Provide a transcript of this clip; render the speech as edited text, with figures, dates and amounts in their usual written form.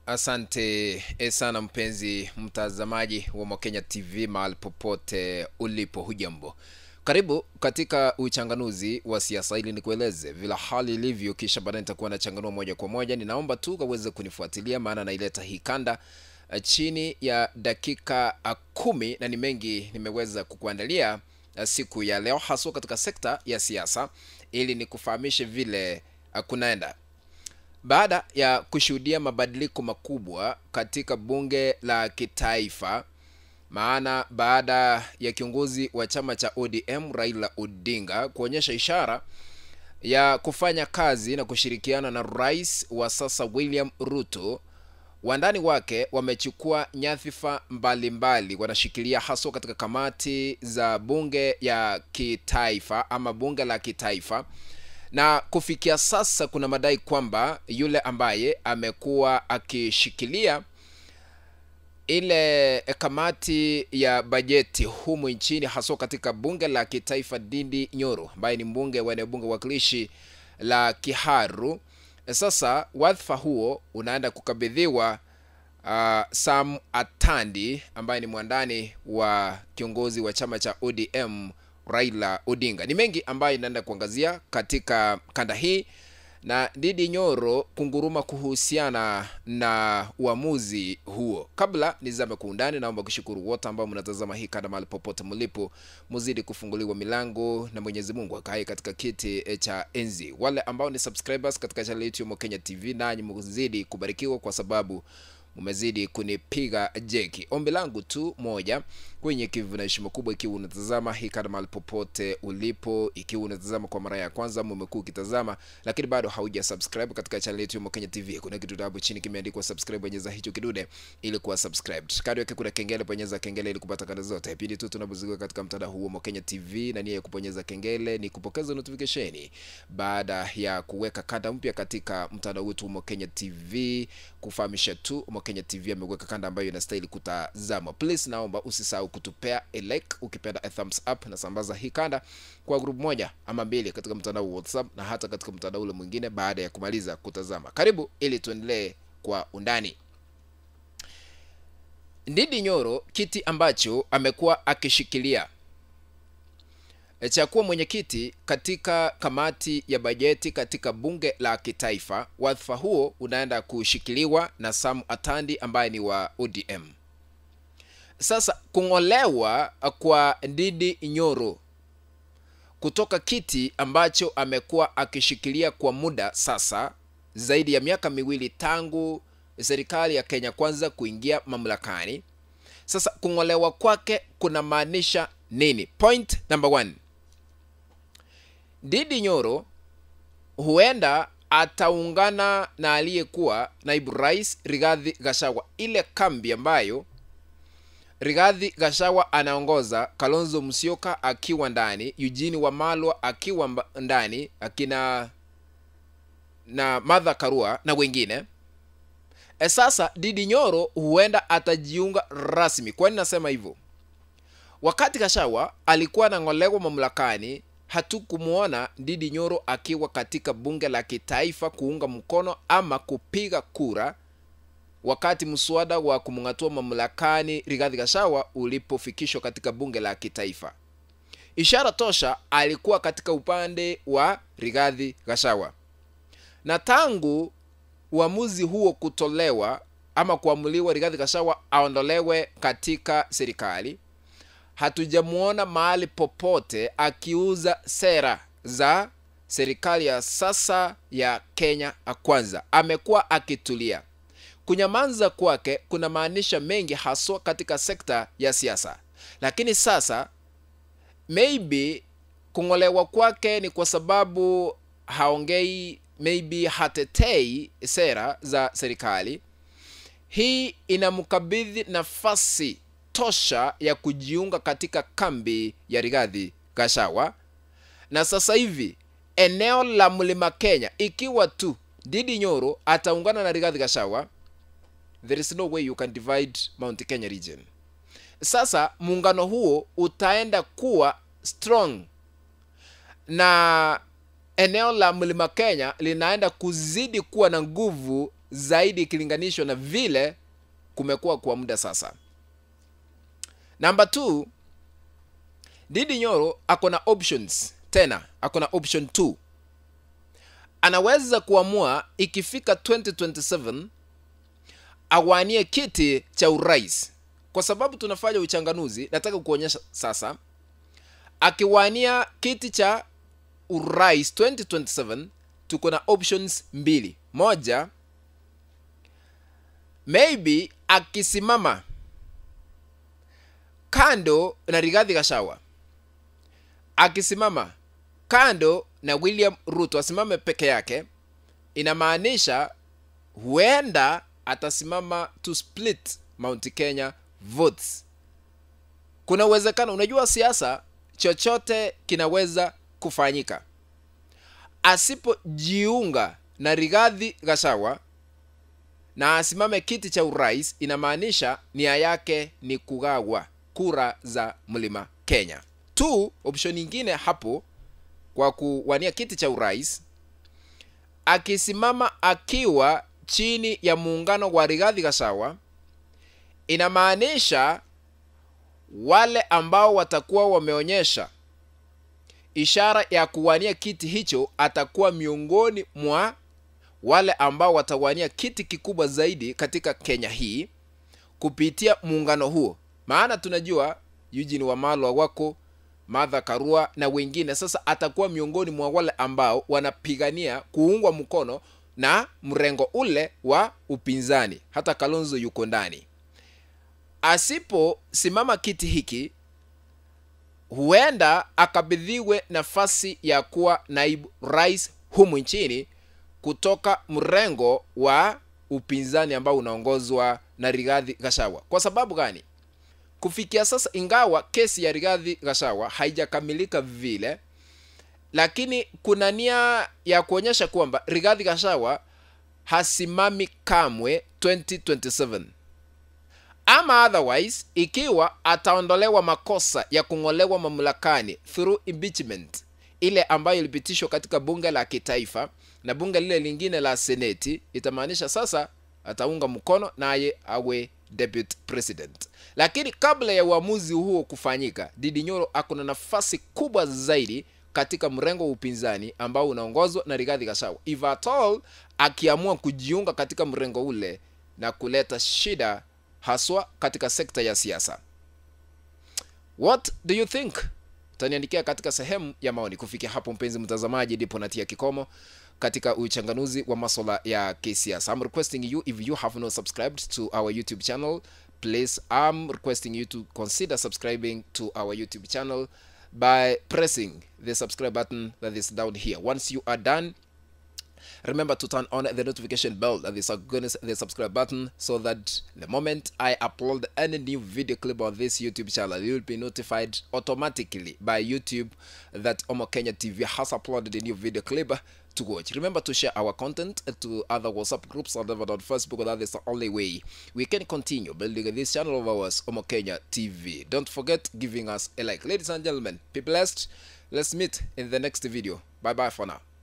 Asante sana mpenzi mtazamaji wa Mokenya TV mahali popote ulipo, hujambo. Karibu katika uchanganuzi wa siasa ili nikueleze vile hali ilivyo, kisha baadaye nitakuwa na changanua moja kwa moja. Ninaomba tu kaweze kunifuatilia maana naileta hii kanda chini ya dakika 10 na ni mengi nimeweza kukuandalia siku ya leo, haswa katika sekta ya siasa ili nikufahamishe vile kunaenda. Baada ya kushuhudia mabadiliko makubwa katika bunge la kitaifa, maana baada ya kiongozi wa chama cha ODM Raila Odinga kuonyesha ishara ya kufanya kazi na kushirikiana na rais wa sasa William Ruto, wandani wake wamechukua nyadhifa mbalimbali, wanashikilia haswa katika kamati za bunge ya kitaifa ama bunge la kitaifa. Na kufikia sasa kuna madai kwamba yule ambaye amekuwa akishikilia ile kamati ya bajeti humu nchini haswa katika bunge la kitaifa, Ndindi Nyoro, ambaye ni mbunge wa eneo bunge wakilishi la Kiharu, sasa wadhifa huo unaenda kukabidhiwa Sam Atandi ambaye ni mwandani wa kiongozi wa chama cha ODM Raila Odinga. Ni mengi ambayo inaenda kuangazia katika kanda hii, na Ndindi Nyoro kunguruma kuhusiana na uamuzi huo. Kabla nizame kwa undani, naomba kushukuru wote ambao mnatazama hii kanda mahali popote mlipo. Muzidi kufunguliwa milango na Mwenyezi Mungu akae katika kiti cha enzi. Wale ambao ni subscribers katika channel yetu ya Mokenya TV, nanyi muzidi kubarikiwa kwa sababu umezidi kunipiga jeki. Ombi langu tu moja, kwenye kivu na heshima kubwa, ikiwa unatazama hii kanda mahali popote ulipo, ikiwa unatazama kwa mara ya kwanza, umekuwa ukitazama lakini bado hauja subscribe katika channel yetu ya Mokenya TV, kuna kitu hapo chini kimeandikwa subscribe, bonyeza hicho kidude ili kuwa subscribed. Kando yake kuna kengele, bonyeza kengele ili kupata kanda zote pindi tu tunapozunguka katika mtandao huu wa Mokenya TV, na nia ya kubonyeza kengele ni kupokeza notification baada ya kuweka kanda mpya katika mtandao wetu wa Mokenya TV, kufahamisha tu Mokenya TV ameweka kanda ambayo inastahili kutazama. Please naomba usisahau kutupea a like, ukipenda a thumbs up, na sambaza hii kanda kwa group moja ama mbili katika mtandao wa WhatsApp na hata katika mtandao ule mwingine baada ya kumaliza kutazama. Karibu ili tuendelee kwa undani. Ndindi Nyoro, kiti ambacho amekuwa akishikilia cha kuwa mwenyekiti katika kamati ya bajeti katika bunge la kitaifa, wadhifa huo unaenda kushikiliwa na Sam Atandi ambaye ni wa ODM. Sasa kungolewa kwa Ndindi Nyoro kutoka kiti ambacho amekuwa akishikilia kwa muda sasa zaidi ya miaka miwili tangu serikali ya Kenya Kwanza kuingia mamlakani. Sasa kungolewa kwake kuna maanisha nini? Point number 1. Ndindi Nyoro huenda ataungana na aliyekuwa naibu rais Rigathi Gachagua, ile kambi ambayo Rigathi Gachagua anaongoza, Kalonzo Musyoka akiwa ndani, Eugene Wamalwa akiwa ndani, akina na Martha Karua na wengine. Sasa Ndindi Nyoro huenda atajiunga rasmi. Kwa nini nasema hivyo? Wakati Gachagua alikuwa anangolewa mamlakani, hatukumuona Ndindi Nyoro akiwa katika bunge la kitaifa kuunga mkono ama kupiga kura wakati mswada wa kumungatua mamlakani Rigathi Gachagua ulipofikishwa katika bunge la kitaifa. Ishara tosha alikuwa katika upande wa Rigathi Gachagua. Na tangu uamuzi huo kutolewa ama kuamuliwa Rigathi Gachagua aondolewe katika serikali, hatujamuona mahali popote akiuza sera za serikali ya sasa ya Kenya Kwanza. Amekuwa akitulia. Kunyamanza kwake kuna maanisha mengi haswa katika sekta ya siasa. Lakini sasa maybe kungolewa kwake ni kwa sababu haongei, maybe hatetei sera za serikali. Hii inamkabidhi nafasi tosha ya kujiunga katika kambi ya Rigathi Gachagua. Na sasa hivi eneo la Mlima Kenya, ikiwa tu Ndindi Nyoro ataungana na Rigathi Gachagua, there is no way you can divide Mount Kenya region. Sasa muungano huo utaenda kuwa strong, na eneo la Mlima Kenya linaenda kuzidi kuwa na nguvu zaidi ikilinganishwa na vile kumekuwa kwa muda sasa. Number 2, Ndindi Nyoro akona options tena, akona option 2. Anaweza kuamua ikifika 2027 awanie kiti cha urais. Kwa sababu tunafanya uchanganuzi, nataka kuonyesha sasa akiwania kiti cha urais 2027 tuko na options mbili. Moja, maybe akisimama kando na Rigathi Gachagua, akisimama kando na William Ruto, asimame peke yake, inamaanisha huenda atasimama to split Mount Kenya votes. Kuna uwezekano, unajua siasa chochote kinaweza kufanyika. Asipojiunga na Rigathi Gachagua na asimame kiti cha urais, inamaanisha nia yake ni kugawa kura za Mlima Kenya. 2, option nyingine hapo kwa kuwania kiti cha urais, akisimama akiwa chini ya muungano wa Rigathi Gachagua, inamaanisha wale ambao watakuwa wameonyesha ishara ya kuwania kiti hicho atakuwa miongoni mwa wale ambao watawania kiti kikubwa zaidi katika Kenya hii kupitia muungano huo. Maana tunajua Eugene Wamalwa wako, Martha Karua na wengine. Sasa atakuwa miongoni mwa wale ambao wanapigania kuungwa mkono na mrengo ule wa upinzani. Hata Kalonzo yuko ndani. Asipo simama kiti hiki, huenda akabidhiwe nafasi ya kuwa naibu rais humu nchini kutoka mrengo wa upinzani ambao unaongozwa na Rigathi Gachagua. Kwa sababu gani? Kufikia sasa, ingawa kesi ya Rigathi Gachagua haijakamilika vile, lakini kuna nia ya kuonyesha kwamba Rigathi Gachagua hasimami kamwe 2027. Ama otherwise, ikiwa ataondolewa makosa ya kungolewa mamlakani through impeachment, ile ambayo ilipitishwa katika bunge la kitaifa na bunge lile lingine la seneti, itamaanisha sasa ataunga mkono naye awe deputy president. Lakini kabla ya uamuzi huo kufanyika, Ndindi Nyoro akona nafasi kubwa zaidi katika mrengo wa upinzani ambao unaongozwa na Rigathi Gachagua. If at all akiamua kujiunga katika mrengo ule na kuleta shida haswa katika sekta ya siasa. What do you think? Taniandikia katika sehemu ya maoni. Kufikia hapo mpenzi mtazamaji, ndipo natia kikomo katika uchanganuzi wa masuala ya kisiasa. I'm requesting you, if you have not subscribed to our YouTube channel, please, I'm requesting you to consider subscribing to our YouTube channel by pressing the subscribe button that is down here. Once you are done, remember to turn on the notification bell, that is the subscribe button, so that the moment I upload any new video clip on this YouTube channel, you will be notified automatically by YouTube that Omo Kenya TV has uploaded a new video clip to watch. Remember to share our content to other WhatsApp groups or on Facebook. That is the only way we can continue building this channel of ours, Omo Kenya TV. Don't forget giving us a like. Ladies and gentlemen, be blessed. Let's meet in the next video. Bye bye for now.